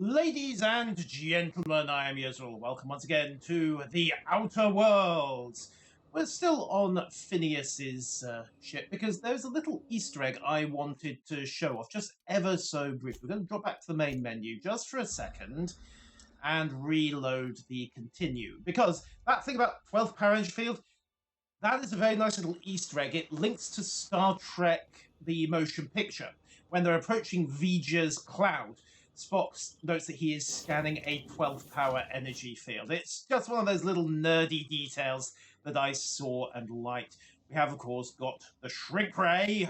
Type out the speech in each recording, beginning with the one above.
Ladies and gentlemen, I am Yezreel. Welcome once again to the Outer Worlds. We're still on Phineas's ship because there's a little Easter egg I wanted to show off, just ever so brief. We're going to drop back to the main menu just for a second and reload the continue. Because that thing about 12th power energy field, that is a very nice little Easter egg. It links to Star Trek, the motion picture. When they're approaching V'Ger's cloud, Spock notes that he is scanning a 12th power energy field. It's just one of those little nerdy details that I saw and liked. We have, of course, got the shrink ray,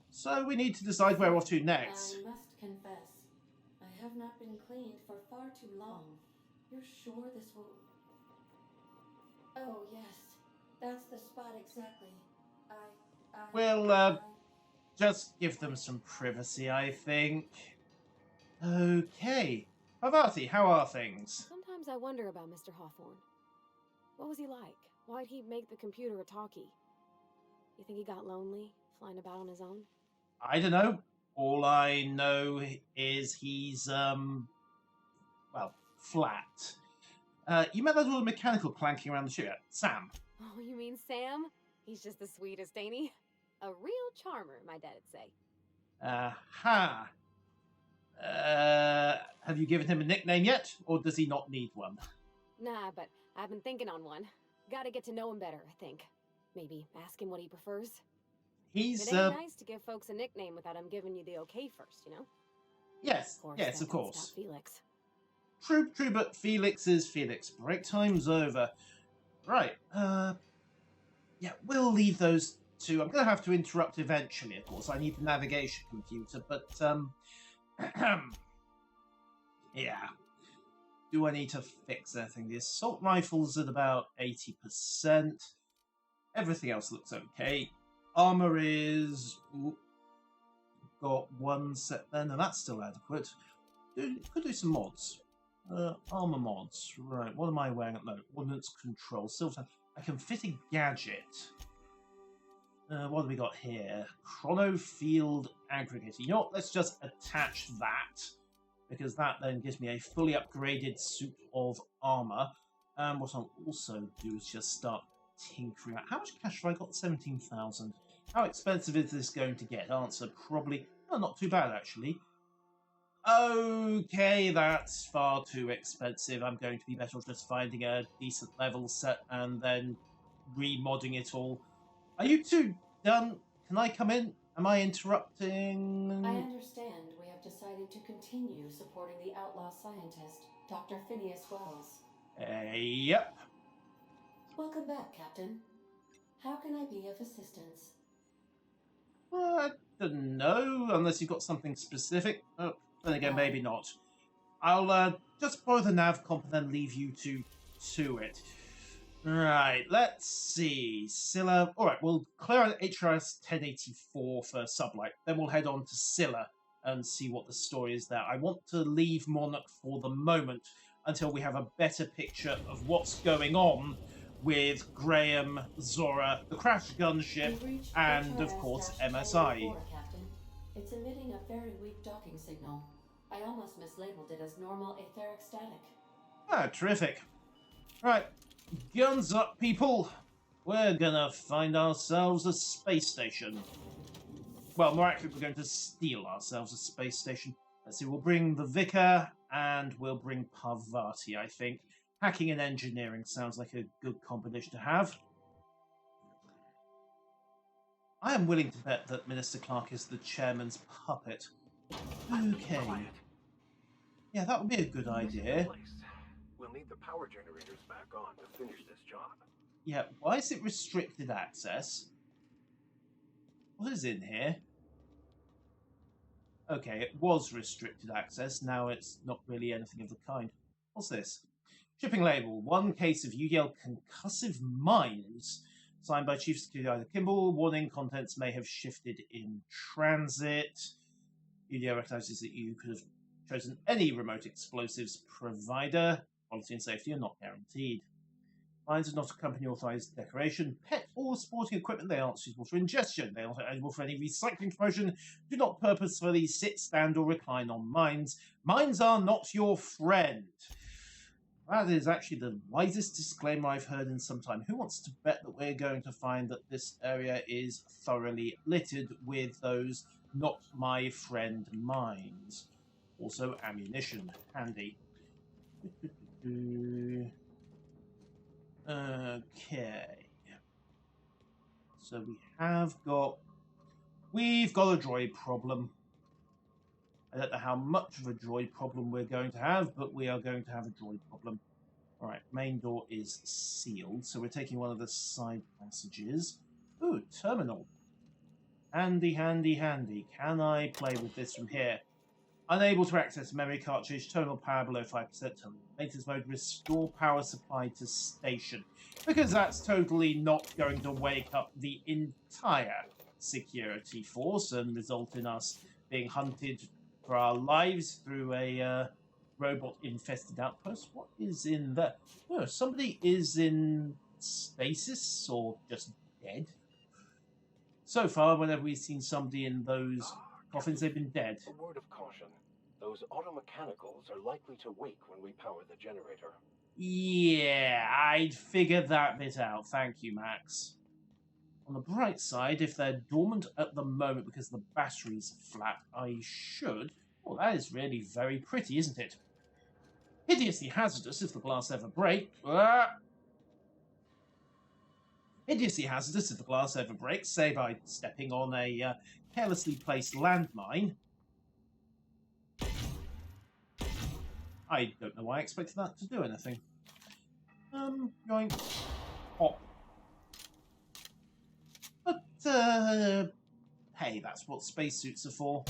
so we need to decide where we're off to next. I must confess, I have not been cleaned for far too long. You're sure this will... Oh, yes. That's the spot exactly. We'll just give them some privacy, I think. Okay. Parvati, how are things? Sometimes I wonder about Mr. Hawthorne. What was he like? Why'd he make the computer a talkie? You think he got lonely, flying about on his own? I don't know. All I know is he's, flat. You met that little mechanical clanking around the ship yet? Sam? Oh, you mean Sam? He's just the sweetest, ain't he? A real charmer, my dad'd say. Aha. Have you given him a nickname yet, or does he not need one? Nah, but I've been thinking on one. Gotta get to know him better, I think. Maybe ask him what he prefers. He's, It ain't nice to give folks a nickname without him giving you the okay first, you know? Yes, Yes, of course. Stop Felix. True, but Felix is Felix. Break time's over. Right, yeah, we'll leave those two. I'm going to have to interrupt eventually, of course. I need the navigation computer, but, yeah. Do I need to fix anything? The assault rifle's at about 80%. Everything else looks okay. Armor is... Ooh, got one set then, and that's still adequate. Could do some mods. Armor mods. Right, what am I wearing at the moment? Ordnance control. Silver. I can fit a gadget. What have we got here? Chrono field aggregator. You know what? Let's just attach that, because that then gives me a fully upgraded suit of armor. And what I'll also do is just start tinkering. How much cash have I got? 17,000. How expensive is this going to get? Answer, probably... Oh, not too bad, actually. Okay, that's far too expensive. I'm going to be better off just finding a decent level set and then remodding it all. Are you two done? Can I come in? Am I interrupting? I understand we have decided to continue supporting the outlaw scientist, Dr. Phineas Wells. Yep. Welcome back, Captain. How can I be of assistance? I don't know, unless you've got something specific. Oh, then again, maybe not. I'll just borrow the nav comp and then leave you to it. Right, let's see. Scylla. Alright, we'll clear out HRS 1084 for SubLight. Then we'll head on to Scylla and see what the story is there. I want to leave Monarch for the moment until we have a better picture of what's going on with Graham, Zora, the crashed gunship, and, of course, MSI. Captain. It's emitting a very weak docking signal. I almost mislabeled it as normal etheric static. Ah, terrific. Right, guns up, people. We're gonna find ourselves a space station. Well, more accurately, we're going to steal ourselves a space station. Let's see, we'll bring the Vicar, and we'll bring Parvati, I think. Hacking and engineering sounds like a good combination to have. I am willing to bet that Minister Clark is the chairman's puppet. Okay. Yeah, that would be a good idea. We'll need the power generators back on to finish this job. Yeah, why is it restricted access? What is in here? Okay, it was restricted access. Now it's not really anything of the kind. What's this? Shipping label. One case of UDL concussive mines. Signed by Chief Security Officer Kimball. Warning, contents may have shifted in transit. UDL recognizes that you could have chosen any remote explosives provider. Quality and safety are not guaranteed. Mines are not a company-authorized decoration, pet, or sporting equipment. They aren't suitable for ingestion. They are not eligible for any recycling promotion. Do not purposefully sit, stand, or recline on mines. Mines are not your friend. That is actually the wisest disclaimer I've heard in some time. Who wants to bet that we're going to find that this area is thoroughly littered with those not my friend mines? Also, ammunition. Handy. Okay. So we've got a droid problem. I don't know how much of a droid problem we're going to have, but we are going to have a droid problem. Alright, main door is sealed, so we're taking one of the side passages. Ooh, terminal. Handy, handy, handy. Can I play with this from here? Unable to access memory cartridge, terminal power below 5%, terminal maintenance mode, restore power supply to station. Because that's totally not going to wake up the entire security force and result in us being hunted for our lives through a robot-infested outpost. What is in there? Oh, somebody is in stasis or just dead. So far, whenever we've seen somebody in those coffins, they've been dead. A word of caution. Those automechanicals are likely to wake when we power the generator. Yeah, I'd figured that bit out. Thank you, Max. On the bright side, if they're dormant at the moment because the battery's flat, I should... Well, that is really very pretty, isn't it? Hideously hazardous if the glass ever breaks. Hideously hazardous if the glass ever breaks, say by stepping on a carelessly placed landmine. I don't know why I expected that to do anything. Going pop. But, hey, that's what spacesuits are for.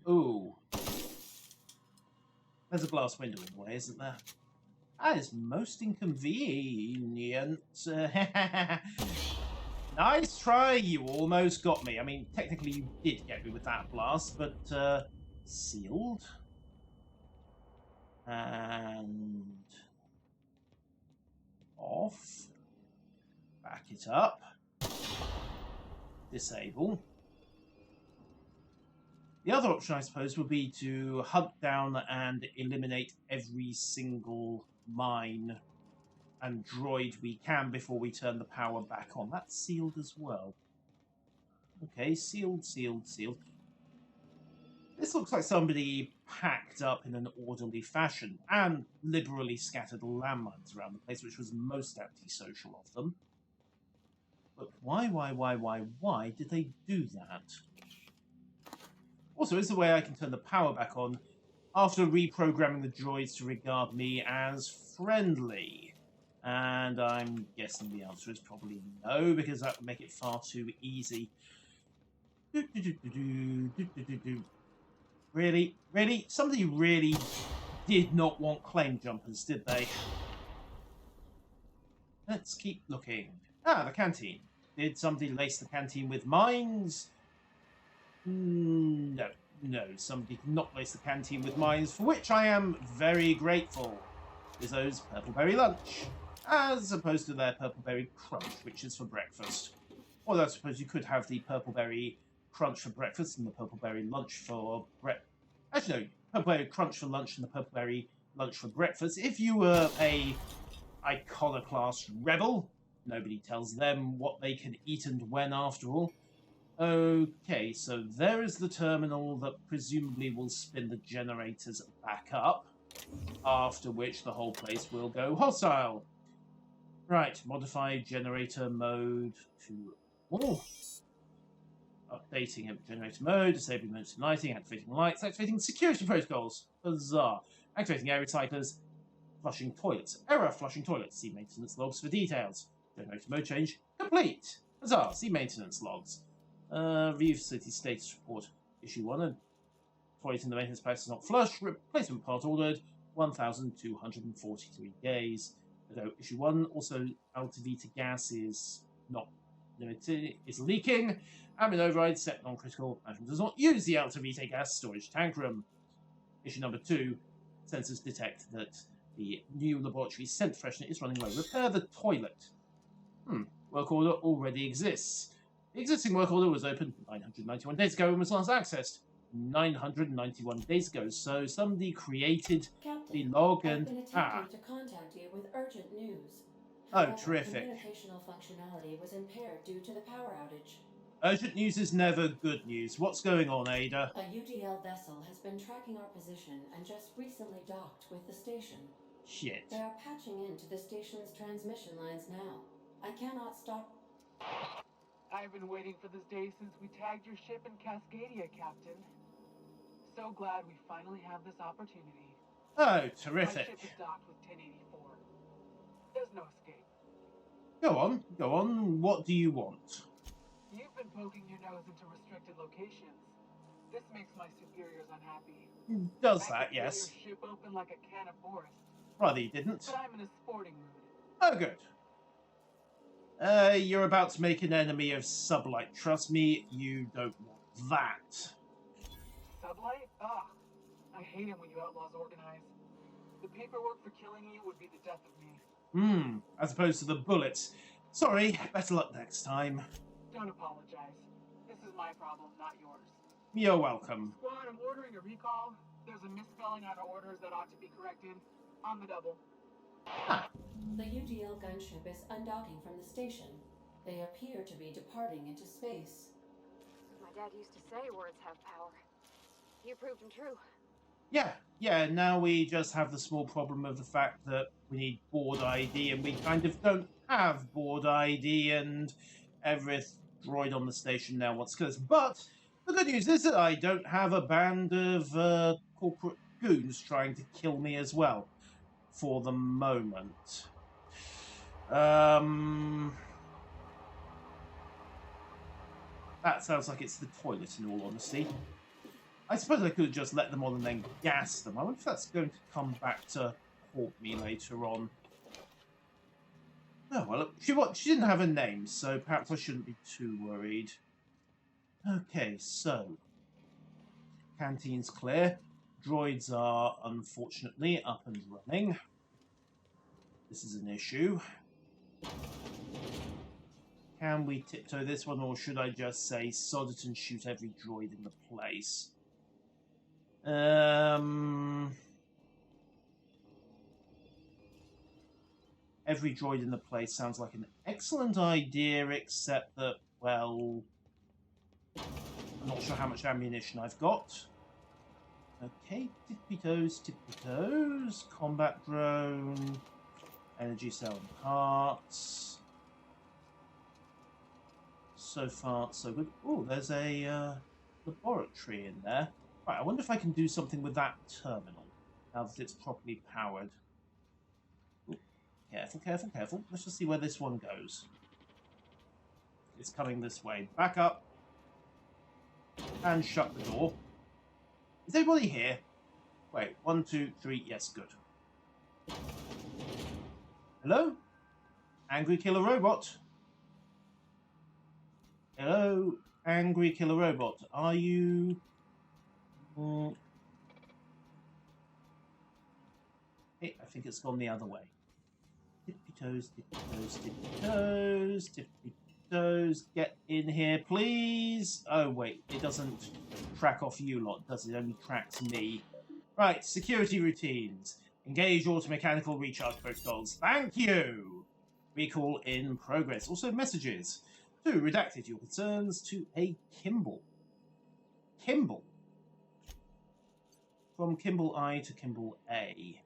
Ooh. There's a glass window in the way, isn't there? That is most inconvenient. Nice try, you almost got me. I mean, technically you did get me with that blast, but, sealed. And... off. Back it up. Disable. The other option, I suppose, would be to hunt down and eliminate every single mine and droid we can before we turn the power back on. That's sealed as well. Okay, sealed, sealed, sealed. This looks like somebody packed up in an orderly fashion and liberally scattered landmines around the place, which was most antisocial of them. But why did they do that? Also, is there a way I can turn the power back on after reprogramming the droids to regard me as friendly? And I'm guessing the answer is probably no, because that would make it far too easy. Really? Really? Somebody really did not want claim jumpers, did they? Let's keep looking. Ah, the canteen. Did somebody lace the canteen with mines? No, somebody did not lace the canteen with mines, for which I am very grateful. Izzo's purpleberry lunch, as opposed to their purpleberry crunch, which is for breakfast. Although I suppose you could have the purpleberry crunch for breakfast and the purpleberry lunch for Actually, no, purpleberry crunch for lunch and the purpleberry lunch for breakfast. If you were a iconoclast rebel, nobody tells them what they can eat and when, after all. Okay, so there is the terminal that presumably will spin the generators back up, after which the whole place will go hostile. Right, modify generator mode to... Oh. Updating generator mode, disabling emergency lighting, activating lights, activating security protocols. Huzzah. Activating air recyclers, flushing toilets. Error, flushing toilets. See maintenance logs for details. Generator mode change complete. Huzzah. See maintenance logs. Review facility status report. Issue 1. A toilet in the maintenance pack is not flush. Replacement part ordered. 1,243 days. Issue 1. Also, Altavita gas is not limited. Is leaking. Admin override set non-critical. Management does not use the Altavita gas storage tank room. Issue number 2. Sensors detect that the new laboratory scent freshener is running low. Repair the toilet. Work order already exists. The existing work order was opened 991 days ago and was last accessed 991 days ago. So somebody created the log I've and been attempting to contact you with urgent news. Oh, However, terrific. Communicational functionality was impaired due to the power outage. Urgent news is never good news. What's going on, Ada? A UDL vessel has been tracking our position and just recently docked with the station. Shit. They are patching into the station's transmission lines now. I cannot stop. I've been waiting for this day since we tagged your ship in Cascadia, Captain. So glad we finally have this opportunity. Oh, My terrific. ship is docked with 1084. There's no escape. Go on, go on. What do you want? You've been poking your nose into restricted locations. This makes my superiors unhappy. Does I that, could tear yes. your ship open like a can of Forest, Rather you didn't. but I'm in a sporting mood. Oh, good. You're about to make an enemy of SubLight. Trust me, you don't want that. SubLight? Ugh. I hate it when you outlaws organize. The paperwork for killing you would be the death of me. As opposed to the bullets. Sorry, better luck next time. Don't apologize. This is my problem, not yours. You're welcome. Squad, I'm ordering a recall. There's a misspelling on our orders that ought to be corrected. On the double. The UDL gunship is undocking from the station. They appear to be departing into space. My dad used to say words have power. You proved them true. Yeah, now we just have the small problem of the fact that we need board ID, and we kind of don't have board ID, and every droid on the station now wants to kill us. But the good news is that I don't have a band of corporate goons trying to kill me as well, for the moment. That sounds like it's the toilet, in all honesty. I suppose I could have just let them on and then gassed them. I wonder if that's going to come back to haunt me later on. Oh, well, she didn't have a name, so perhaps I shouldn't be too worried. Okay, so. Canteen's clear. Droids are, unfortunately, up and running. This is an issue. Can we tiptoe this one, or should I just say sod it and shoot every droid in the place? Every droid in the place sounds like an excellent idea, except that, well, I'm not sure how much ammunition I've got. Okay, tippy-toes, combat drone, energy cell and parts. So far, so good. Oh, there's a laboratory in there. Right, I wonder if I can do something with that terminal, now that it's properly powered. Ooh, careful. Let's just see where this one goes. It's coming this way. Back up. And shut the door. Is anybody here? Wait, 1, 2, 3, yes, good. Hello? Angry killer robot? Hello? Angry killer robot, are you... Hey, I think it's gone the other way. Tippy-toes, tippy-toes, tippy-toes, tippy-toes. Get in here, please. Oh, wait, it doesn't track off you lot, does it? It only tracks me. Right, security routines. Engage automechanical recharge protocols. Thank you! Recall in progress. Also, messages. 2. Redacted your concerns to a Kimball. Kimball. From Kimball I to Kimball A.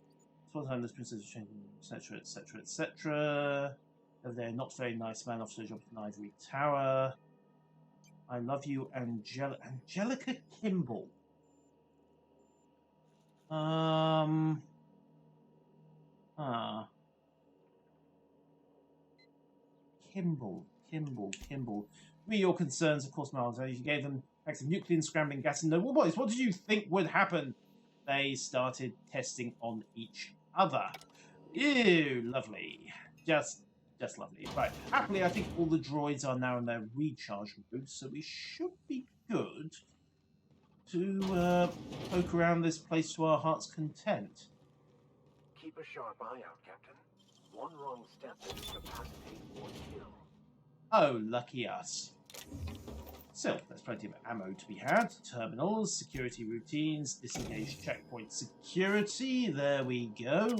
One time this princess is changing, etc., etc., etc. Over there, not very nice man after a job in Ivory Tower. I love you, Angelica Kimball. Kimball. Me, your concerns, of course, Miles. You gave them acts of nuclear and scrambling gas and no boys. What did you think would happen? They started testing on each other. Ew, lovely. Just lovely. Right. Happily, I think all the droids are now in their recharge mode, so we should be good to poke around this place to our heart's content. Keep a sharp eye out, Captain. One wrong step and incapacitate or kill. Oh, lucky us. Still, there's plenty of ammo to be had. Terminals, security routines, disengage checkpoint security. There we go.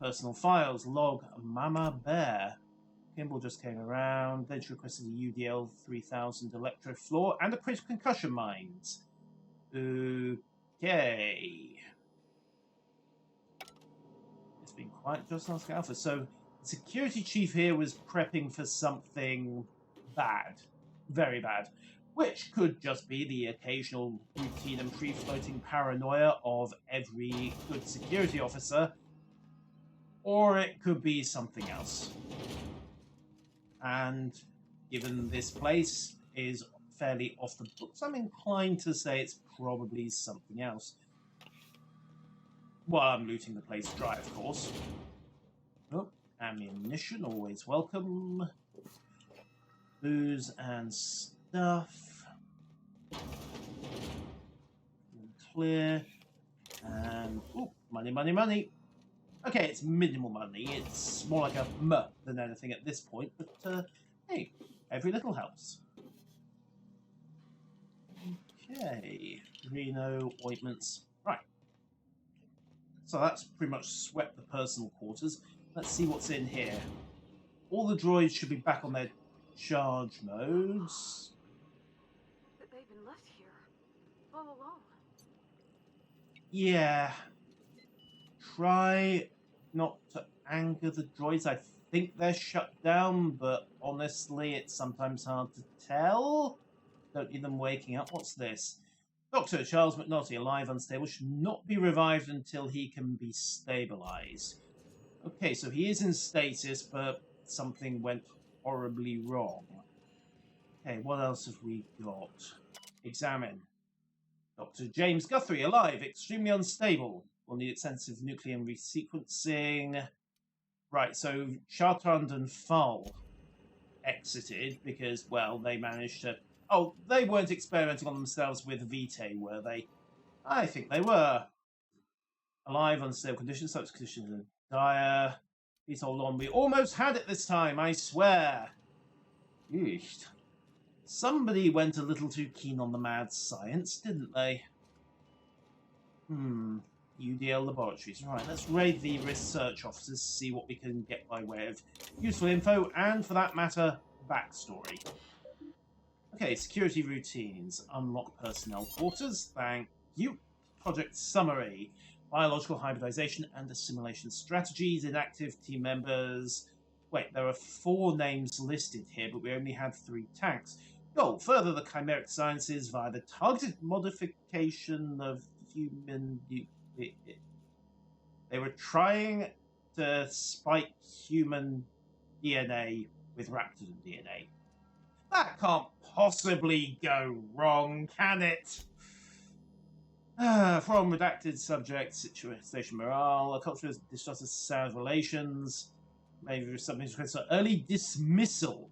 Personal files, log Mama Bear. Kimball just came around. Then she requested a UDL 3000 electro floor and a critical concussion mines. Okay. It's been quiet just last Alpha. So the security chief here was prepping for something bad. Very bad. Which could just be the occasional routine and free-floating paranoia of every good security officer. Or it could be something else. And given this place is fairly off the books, I'm inclined to say it's probably something else. While I'm looting the place dry, of course. Oh, ammunition, always welcome. Booze and stuff. Clear. And, ooh, money, money, money. Okay, it's minimal money. It's more like a than anything at this point, but hey, every little helps. Okay, Reno ointments. Right. So that's pretty much swept the personal quarters. Let's see what's in here. All the droids should be back on their charge modes. But they've been left here all alone. Yeah. Try not to anger the droids. I think they're shut down, but honestly, it's sometimes hard to tell. Don't need them waking up. What's this? Dr. Charles McNulty, alive, unstable, should not be revived until he can be stabilized. Okay, so he is in stasis, but something went horribly wrong. Okay, what else have we got? Examine. Dr. James Guthrie, alive, extremely unstable. Will need extensive nuclear resequencing. Right, so Chartrand and Full exited because, well, they managed to... Oh, they weren't experimenting on themselves with Vitae, were they? I think they were. Alive, unstable conditions, such conditions are dire. Please hold on. We almost had it this time, I swear. Eesh. Somebody went a little too keen on the mad science, didn't they? UDL laboratories. Right, let's raid the research offices, see what we can get by way of useful info, and for that matter, backstory. Okay, security routines. Unlock personnel quarters. Thank you. Project summary. Biological hybridization and assimilation strategies. Inactive team members. Wait, there are 4 names listed here, but we only had 3 tanks. Goal. Further the chimeric sciences via the targeted modification of human... They were trying to spike human DNA with raptor DNA. That can't possibly go wrong, can it? From redacted subject, situation morale, a culture of distrusted sound relations, maybe something to early dismissal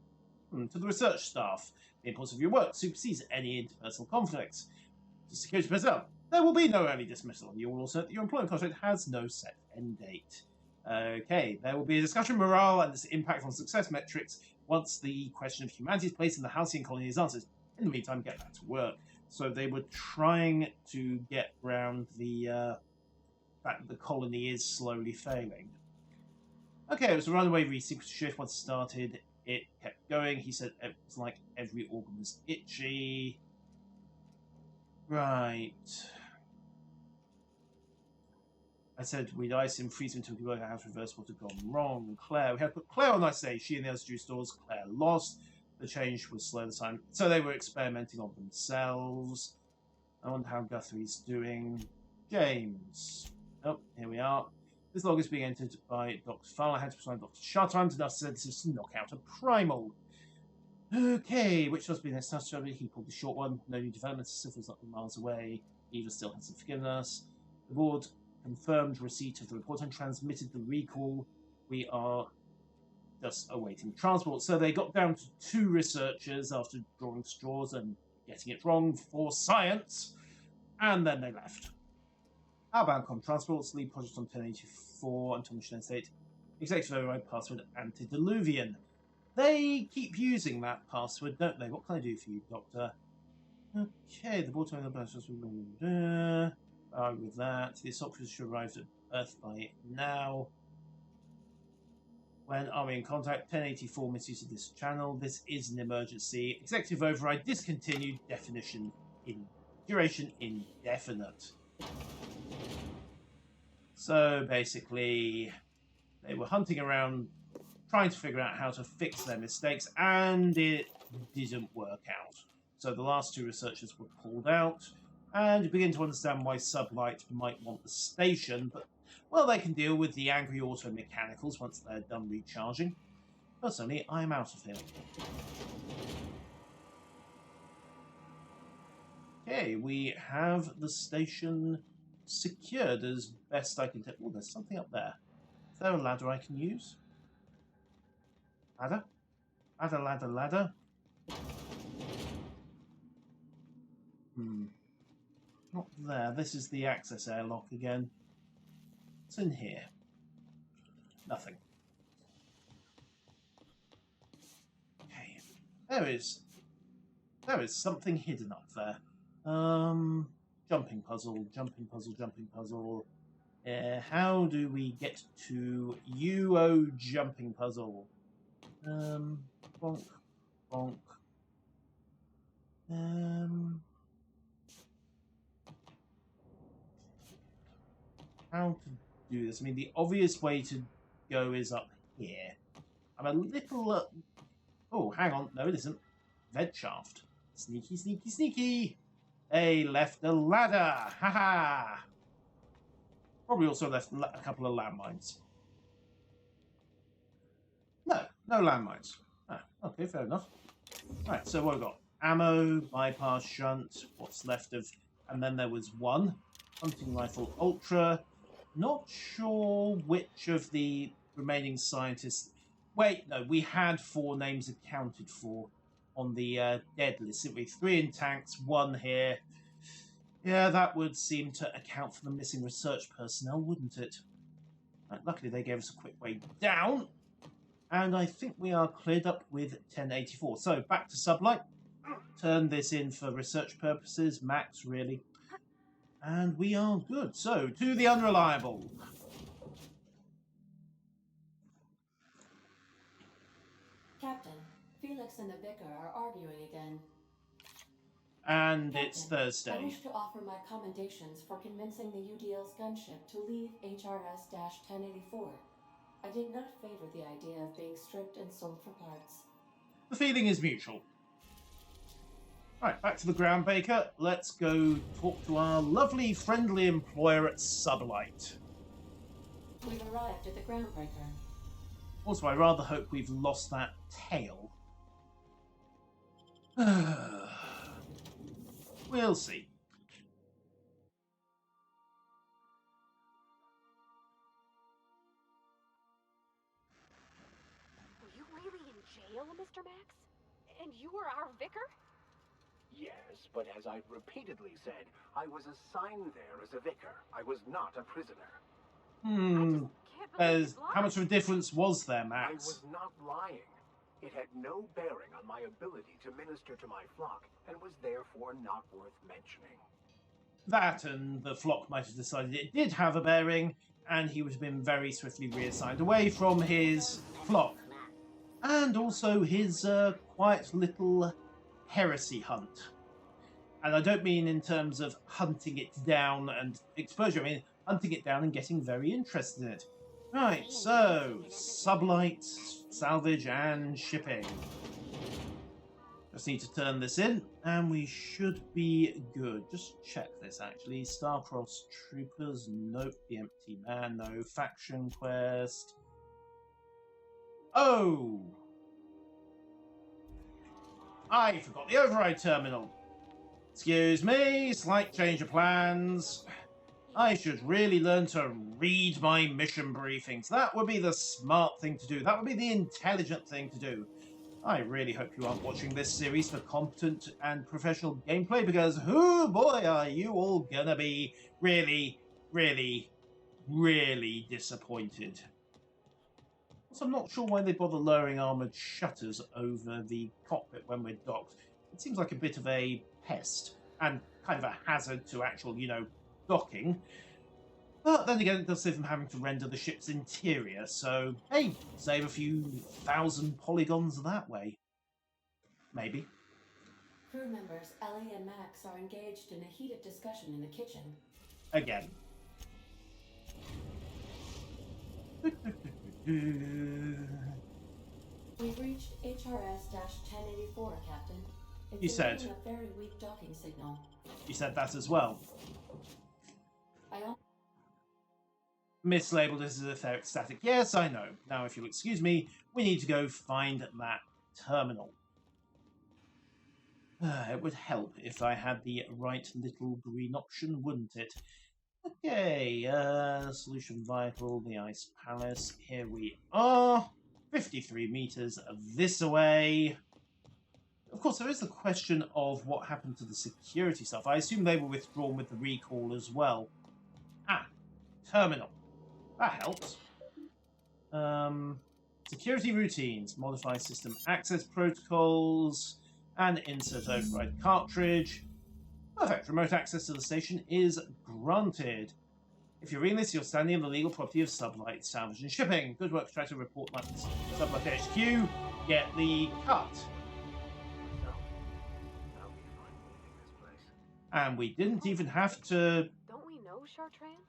to the research staff. The importance of your work supersedes any interpersonal conflicts. To security personnel, there will be no early dismissal. You will also note that your employment contract has no set end date. Okay, there will be a discussion of morale and its impact on success metrics once the question of humanity's place in the Halcyon colony is answered. In the meantime, get back to work. So they were trying to get round the fact that the colony is slowly failing. Okay, it was a runaway resequence shift. Once it started, it kept going. He said it was like every organ was itchy. Right. I said we'd ice him, freeze him until we work out how to reverse what had gone wrong. Claire, we had to put Claire on ice day. She and the other juice stores. Claire lost. The change was slow this time. So they were experimenting on themselves. I wonder how Guthrie's doing. James. Oh, here we are. This log is being entered by Dr. Fowler. I had to prescribe Dr. Chartrand enough synthesis to knock out a primal. Okay, which must be the next task. He pulled the short one. No new developments. Silver's not miles away. Eva still hasn't forgiven us. The board confirmed receipt of the report and transmitted the recall. We are just awaiting transport. So they got down to 2 researchers after drawing straws and getting it wrong for science, and then they left. Outbound com transports, lead project on 1084, until Michelin State. Executive override password antediluvian. They keep using that password, don't they? What can I do for you, Doctor? Okay, the board telling the blasters with that. The assault cruiser should arrive at Earth by now. When are we in contact? 1084 misuse of this channel. This is an emergency. Executive override discontinued. Definition in duration indefinite. So basically, they were hunting around trying to figure out how to fix their mistakes, and it didn't work out. So the last two researchers were pulled out, and you begin to understand why SubLight might want the station, but, well, they can deal with the angry auto-mechanicals once they're done recharging. Personally, I'm out of here. Okay, we have the station secured as best I can tell. Oh, there's something up there. Is there a ladder I can use? Ladder? Ladder, ladder, ladder. Not there. This is the access airlock again. What's in here? Nothing. Okay. There is something hidden up there. Jumping puzzle, jumping puzzle, jumping puzzle. How do we get to UO jumping puzzle? Bonk, bonk. How to do this? I mean, the obvious way to go is up here. I'm a little... Oh, hang on. No, it isn't. Vent shaft. Sneaky, sneaky, sneaky. They left a ladder. Haha. Probably also left a couple of landmines. No landmines. Ah, okay, fair enough. Right, so what have we got? Ammo, bypass, shunt, what's left of... And then there was one. Hunting rifle, ultra. Not sure which of the remaining scientists... Wait, no, we had 4 names accounted for on the dead list, didn't we? 3 in tanks, 1 here. Yeah, that would seem to account for the missing research personnel, wouldn't it? Right, luckily they gave us a quick way down. And I think we are cleared up with 1084. So, back to SubLight. Turn this in for research purposes, max, really. And we are good. So, to the unreliable. Captain, Felix and the Vicar are arguing again. And Captain, it's Thursday. I wish to offer my commendations for convincing the UDL's gunship to leave HRS-1084. I did not favor the idea of being stripped and sold for parts. The feeling is mutual. Right, back to the Groundbreaker. Let's go talk to our lovely, friendly employer at SubLight. We've arrived at the Groundbreaker. Also, I rather hope we've lost that tail. We'll see. Were you really in jail, Mr. Max? And you were our vicar? Yes, but as I've repeatedly said, I was assigned there as a vicar. I was not a prisoner. How much of a difference was there, I Max? was not lying. It had no bearing on my ability to minister to my flock, and was therefore not worth mentioning. That and the flock might have decided it did have a bearing, and he would have been very swiftly reassigned away from his flock. And also his quiet little heresy hunt. And I don't mean in terms of hunting it down and exposure, I mean hunting it down and getting very interested in it. Right, so, SubLight, salvage, and shipping. Just need to turn this in, and we should be good. Just check this, actually. Star-Crossed Troopers, nope. The Empty Man, no. Faction Quest. Oh! I forgot the override terminal. Excuse me, slight change of plans. I should really learn to read my mission briefings. That would be the smart thing to do. That would be the intelligent thing to do. I really hope you aren't watching this series for competent and professional gameplay, because, oh boy, are you all gonna be really, really, really disappointed. Also, I'm not sure why they bother lowering armoured shutters over the cockpit when we're docked. It seems like a bit of a pest and kind of a hazard to actual, docking. But then again, it does save them having to render the ship's interior, so hey, save a few thousand polygons that way. Maybe. Crew members Ellie and Max are engaged in a heated discussion in the kitchen. Again. We've reached HRS-1084, Captain. It's You said. emitting a very weak docking signal. You said that as well. I Mislabeled as etheric static. Yes, I know. Now, if you'll excuse me, we need to go find that terminal. It would help if I had the right little green option, wouldn't it? Okay, solution vital, the ice palace. Here we are. 53 meters this away. Of course, there is the question of what happened to the security stuff. I assume they were withdrawn with the recall as well. Ah, terminal. That helps. Security routines, modify system access protocols, and insert override cartridge. Perfect. Remote access to the station is granted. If you're reading this, you're standing on the legal property of SubLight, salvage and shipping. Good work to try to report like SubLight HQ. Get the cut. So, I'll be fine leaving this place. And we didn't even have to... Don't we know Chartrand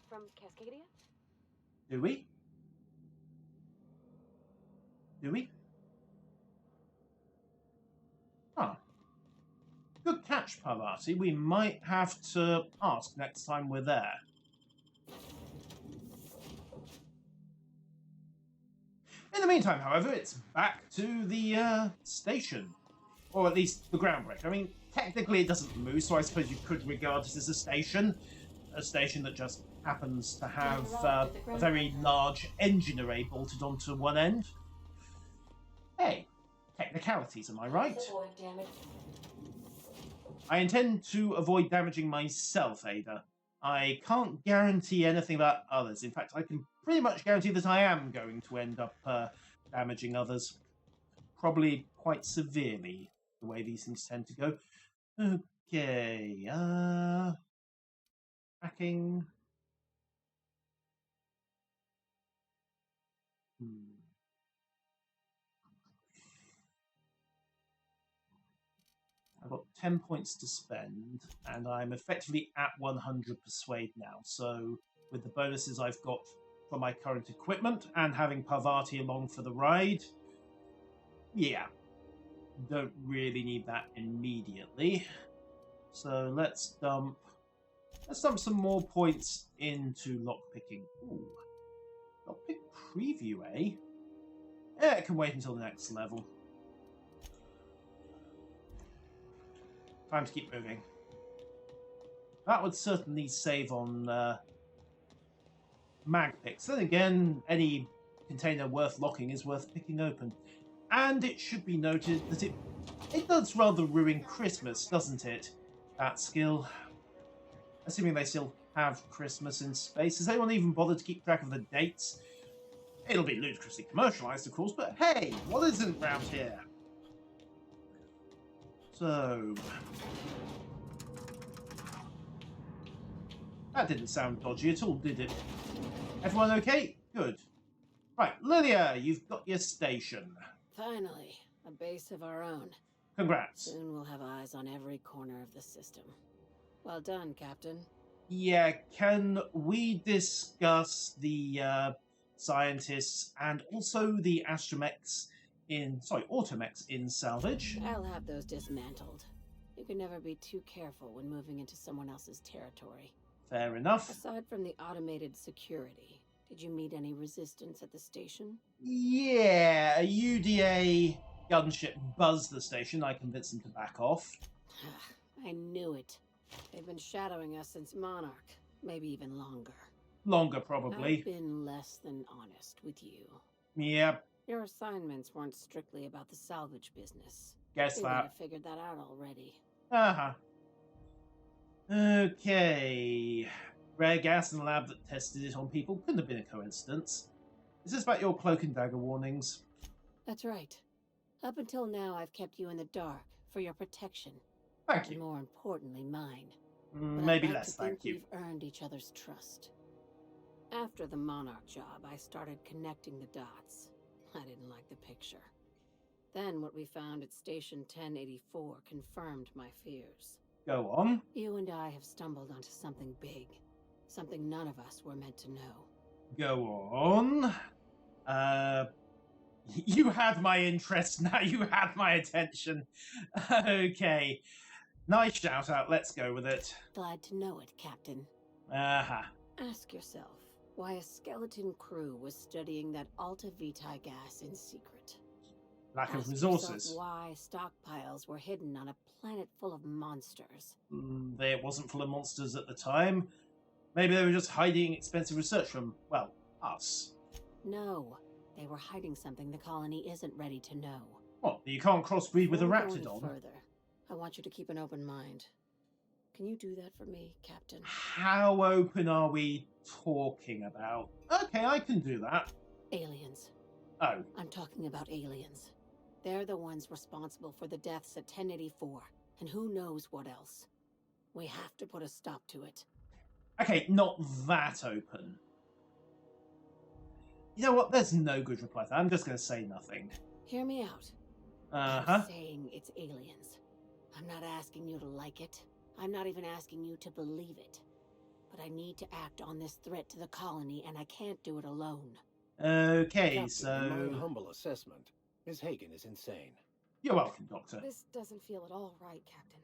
from Cascadia? Do we? Do we? Huh. Good catch, Parvati. We might have to ask next time we're there. In the meantime, however, it's back to the station. Or at least the groundbreak. I mean, technically it doesn't move, so I suppose you could regard it as a station. A station that just happens to have a very large engine array bolted onto one end. Hey, technicalities, am I right? avoid damage. I intend to avoid damaging myself, Ada. I can't guarantee anything about others. In fact, I can pretty much guarantee that I am going to end up damaging others. Probably quite severely, the way these things tend to go. Okay, Hacking. I've got 10 points to spend, and I'm effectively at 100 persuade now. So, with the bonuses I've got from my current equipment and having Parvati along for the ride, yeah, don't really need that immediately. So let's dump some more points into lockpicking. Ooh, lockpick preview, eh? Yeah, it can wait until the next level. Time to keep moving. That would certainly save on mag picks. Then again, any container worth locking is worth picking open. And it should be noted that it does rather ruin Christmas, doesn't it? That skill. Assuming they still have Christmas in space. Has anyone even bothered to keep track of the dates? It'll be ludicrously commercialized, of course, but hey, what isn't round here? So... that didn't sound dodgy at all, did it? Everyone okay? Good. Right, Lilia, you've got your station. Finally, a base of our own. Congrats. Soon we'll have eyes on every corner of the system. Well done, Captain. Yeah, can we discuss the scientists and also the automechs in salvage? I'll have those dismantled. You can never be too careful when moving into someone else's territory. Fair enough. Aside from the automated security, did you meet any resistance at the station? Yeah, a UDA gunship buzzed the station. I convinced them to back off. I knew it. They've been shadowing us since Monarch, maybe even longer. Longer, probably. I've been less than honest with you. Yep. Your assignments weren't strictly about the salvage business. Guess We would that. have figured that out already. Uh-huh. Okay. Rare gas in the lab that tested it on people couldn't have been a coincidence. Is this about your cloak and dagger warnings? That's right. Up until now, I've kept you in the dark for your protection. Thank And you. more importantly, mine. But Maybe I'd like less, to think thank you. we've earned each other's trust. After the Monarch job, I started connecting the dots. I didn't like the picture. Then what we found at Station 1084 confirmed my fears. Go on. You and I have stumbled onto something big. Something none of us were meant to know. Go on. You had my interest, now you had my attention. Okay. Nice shout out, let's go with it. Glad to know it, Captain. Uh-huh. Ask yourself why a skeleton crew was studying that Alta Vitae gas in secret. Lack of Ask resources. yourself why stockpiles were hidden on a planet full of monsters. It wasn't full of monsters at the time. Maybe they were just hiding expensive research from, well, us. No, they were hiding something the colony isn't ready to know. What, you can't crossbreed with a Before we go any raptidon? further, I want you to keep an open mind. Can you do that for me, Captain? How open are we talking about? Okay, I can do that. Aliens. Oh, I'm talking about aliens. They're the ones responsible for the deaths at 1084, and who knows what else. We have to put a stop to it. okay, not that open. You know what? There's no good reply to that. I'm just going to say nothing. Hear me out. Uh-huh. I'm saying it's aliens. I'm not asking you to like it. I'm not even asking you to believe it. But I need to act on this threat to the colony, and I can't do it alone. Okay, Captain, in so... my humble assessment, Ms. Hagen is insane. You're welcome, Doctor. This doesn't feel at all right, Captain.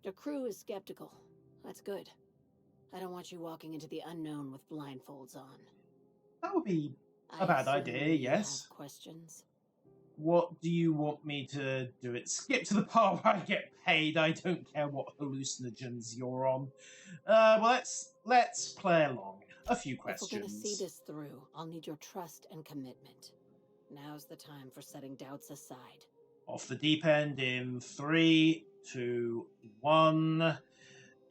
The crew is skeptical. That's good. I don't want you walking into the unknown with blindfolds on. That would be I a bad assume idea, you yes. have questions? What do you want me to do? It skip to the part where I get paid. I don't care what hallucinogens you're on. Well, let's play along. A few questions. If we're gonna see this through, I'll need your trust and commitment. Now's the time for setting doubts aside. Off the deep end in 3, 2, 1.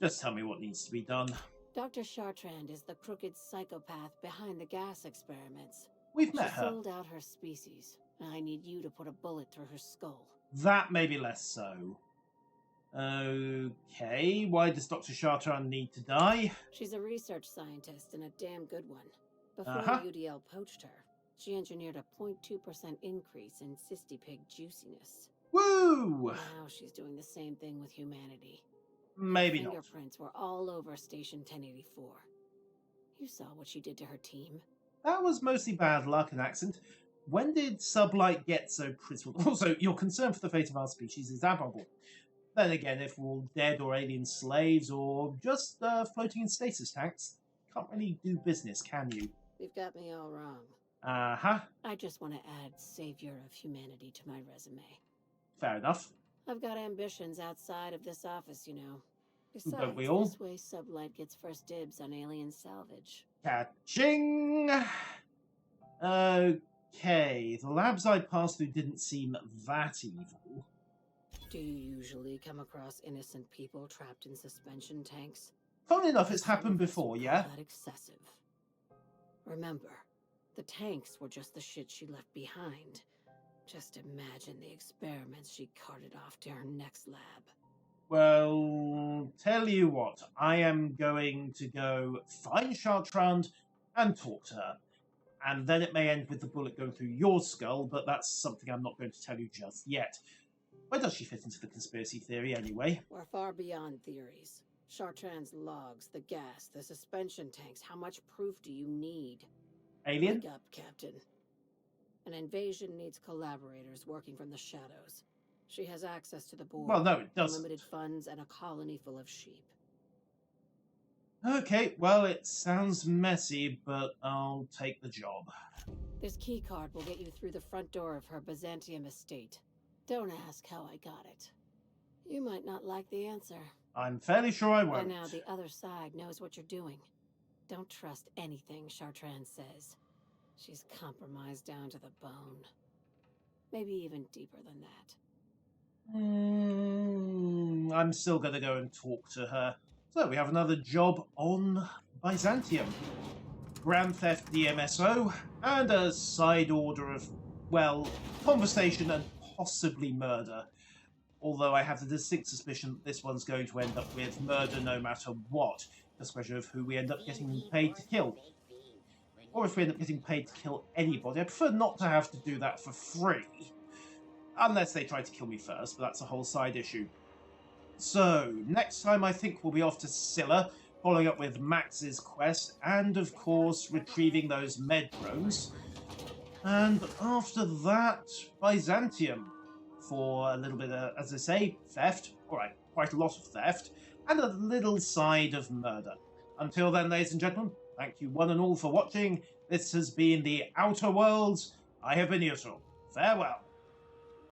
Just tell me what needs to be done. Dr. Chartrand is the crooked psychopath behind the gas experiments. We've met She her. sold out her species. I need you to put a bullet through her skull. That may be less so. Okay, why does Dr. Chartrand need to die? She's a research scientist and a damn good one. Before Uh-huh. UDL poached her, she engineered a 0.2% increase in cystipig juiciness. Woo! Now she's doing the same thing with humanity. Maybe not. Fingerprints were all over Station 1084. You saw what she did to her team. That was mostly bad luck and accident. When did SubLight get so critical? Also, your concern for the fate of our species is admirable. Then again, if we're all dead or alien slaves or just floating in stasis tanks, can't really do business, can you? You've got me all wrong. Uh-huh. I just want to add Savior of Humanity to my resume. Fair enough. I've got ambitions outside of this office, you know. Don't Besides, we all? this way SubLight gets first dibs on alien salvage. Catching! Okay, the labs I passed through didn't seem that evil. Do you usually come across innocent people trapped in suspension tanks? Funnily enough, it's Some of happened us before, would yeah? call that excessive. Remember, the tanks were just the shit she left behind. Just imagine the experiments she carted off to her next lab. Well, tell you what, I am going to go find Chartrand and talk to her. And then it may end with the bullet going through your skull, but that's something I'm not going to tell you just yet. Where does she fit into the conspiracy theory, anyway? We're far beyond theories. Chartrand's logs, the gas, the suspension tanks. How much proof do you need? Alien? Wake up, Captain. An invasion needs collaborators working from the shadows. She has access to the board. Well, no, it doesn't. Unlimited funds and a colony full of sheep. Okay, well, it sounds messy, but I'll take the job. This key card will get you through the front door of her Byzantium estate. Don't ask how I got it. You might not like the answer. I'm fairly sure I By won't. now, the other side knows what you're doing. Don't trust anything Chartrand says. She's compromised down to the bone. Maybe even deeper than that. I'm still going to go and talk to her. So we have another job on Byzantium. Grand Theft DMSO, and a side order of, well, conversation and possibly murder. Although I have the distinct suspicion that this one's going to end up with murder no matter what. Just a question of who we end up getting paid to kill. Or if we end up getting paid to kill anybody. I prefer not to have to do that for free. Unless they try to kill me first, but that's a whole side issue. So, next time I think we'll be off to Scylla, following up with Max's quest, and of course retrieving those med drones. And after that, Byzantium, for a little bit of, as I say, theft. Alright, quite a lot of theft, and a little side of murder. Until then, ladies and gentlemen, thank you one and all for watching. This has been the Outer Worlds. I have been Yusuf. Farewell.